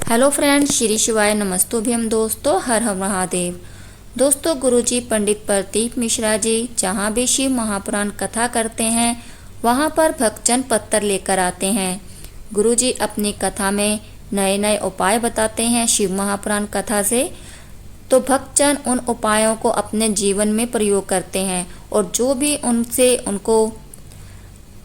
Hello friends, Shri शिवाय नमस्तुभ्यम। दोस्तों, हर हर महादेव। दोस्तों, गुरुजी पंडित प्रदीप मिश्रा जी जहाँ भी शिव महापुराण कथा करते हैं वहाँ पर भक्तजन पत्थर लेकर आते हैं। गुरुजी अपनी कथा में नए नए उपाय बताते हैं शिव महापुराण कथा से, तो भक्तजन उन उपायों को अपने जीवन में प्रयोग करते हैं और जो भी उनको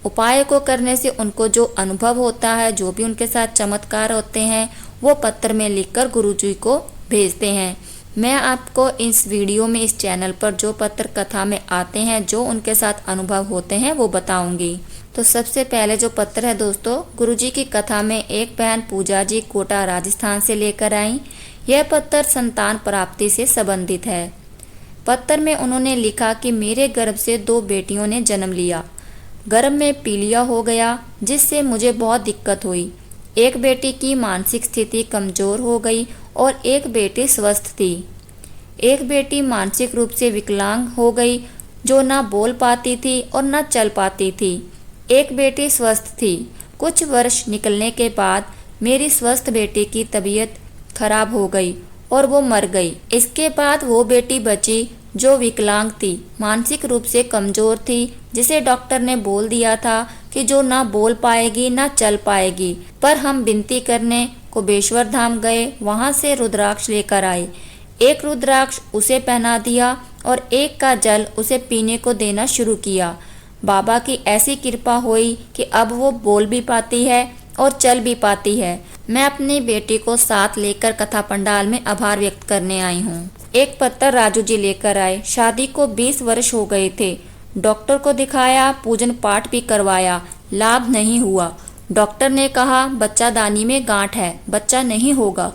उपाय को करने से उनको जो अनुभव होता है, जो भी उनके साथ चमत्कार होते हैं, वो पत्र में लिखकर गुरुजी को भेजते हैं। मैं आपको इस वीडियो में इस चैनल पर जो पत्र कथा में आते हैं, जो उनके साथ अनुभव होते हैं, वो बताऊंगी। तो सबसे पहले जो पत्र है दोस्तों, गुरुजी की कथा में एक बहन पूजा जी कोटा राजस्थान से लेकर आई। यह पत्र संतान प्राप्ति से संबंधित है। पत्र में उन्होंने लिखा कि मेरे गर्भ से 2 बेटियों ने जन्म लिया। गर्भ में पीलिया हो गया, जिससे मुझे बहुत दिक्कत हुई। एक बेटी की मानसिक स्थिति कमजोर हो गई और एक बेटी स्वस्थ थी। एक बेटी मानसिक रूप से विकलांग हो गई, जो ना बोल पाती थी और ना चल पाती थी। एक बेटी स्वस्थ थी। कुछ वर्ष निकलने के बाद मेरी स्वस्थ बेटी की तबीयत खराब हो गई और वो मर गई। इसके बाद वो बेटी बची जो विकलांग थी, मानसिक रूप से कमजोर थी, जिसे डॉक्टर ने बोल दिया था कि जो ना बोल पाएगी ना चल पाएगी। पर हम विनती करने कुबेश्वर धाम गए, वहां से रुद्राक्ष लेकर आए। एक रुद्राक्ष उसे पहना दिया और एक का जल उसे पीने को देना शुरू किया। बाबा की ऐसी कृपा हुई कि अब वो बोल भी पाती है और चल भी पाती है। मैं अपनी बेटी को साथ लेकर कथा पंडाल में आभार व्यक्त करने आई हूँ। एक पत्र राजू जी लेकर आए। शादी को 20 वर्ष हो गए थे। डॉक्टर को दिखाया, पूजन पाठ भी करवाया, लाभ नहीं हुआ। डॉक्टर ने कहा बच्चादानी में गांठ है, बच्चा नहीं होगा।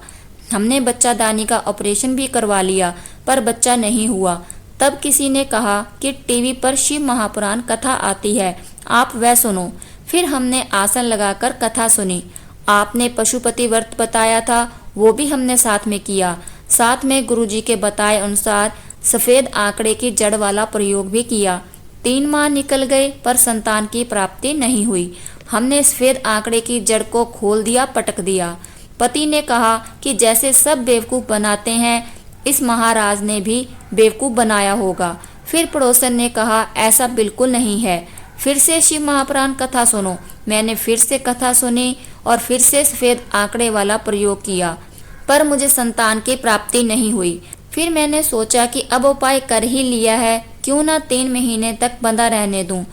हमने बच्चादानी का ऑपरेशन भी करवा लिया, पर बच्चा नहीं हुआ। तब किसी ने कहा कि टीवी पर शिव महापुराण कथा आती है, आप वह सुनो। फिर हमने आसन लगाकर कथा सुनी। आपने पशुपति व्रत बताया था, वो भी हमने साथ में किया। साथ में गुरुजी के बताए अनुसार सफेद आंकड़े की जड़ वाला प्रयोग भी किया। 3 माह निकल गए पर संतान की प्राप्ति नहीं हुई। हमने सफेद आंकड़े की जड़ को खोल दिया, पटक दिया। पति ने कहा कि जैसे सब बेवकूफ बनाते हैं, इस महाराज ने भी बेवकूफ बनाया होगा। फिर पड़ोसन ने कहा ऐसा बिल्कुल नहीं है, फिर से शिव महापुराण कथा सुनो। मैंने फिर से कथा सुनी और फिर से सफेद आंकड़े वाला प्रयोग किया, पर मुझे संतान की प्राप्ति नहीं हुई। फिर मैंने सोचा कि अब उपाय कर ही लिया है, क्यों ना 3 महीने तक बंधा रहने दूं।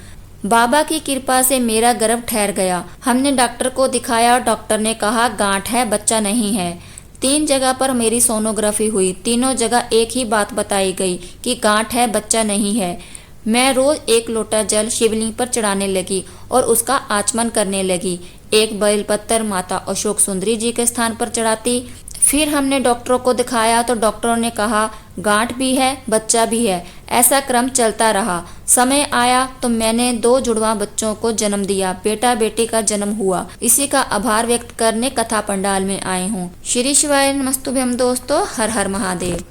बाबा की कृपा से मेरा गर्भ ठहर गया। हमने डॉक्टर को दिखाया, डॉक्टर ने कहा गांठ है, बच्चा नहीं है। 3 जगह पर मेरी सोनोग्राफी हुई, तीनों जगह एक ही बात बताई गई कि गांठ है, बच्चा नहीं है। मैं रोज 1 लोटा जल शिवलिंग पर चढ़ाने लगी और उसका आचमन करने लगी। एक बेलपत्र माता अशोक सुंदरी जी के स्थान पर चढ़ाती। फिर हमने डॉक्टरों को दिखाया तो डॉक्टरों ने कहा गांठ भी है, बच्चा भी है। ऐसा क्रम चलता रहा। समय आया तो मैंने 2 जुड़वा बच्चों को जन्म दिया। बेटा बेटी का जन्म हुआ। इसी का आभार व्यक्त करने कथा पंडाल में आए हूँ। श्री शिवाय नमस्तुभ्यम। दोस्तों, हर हर महादेव।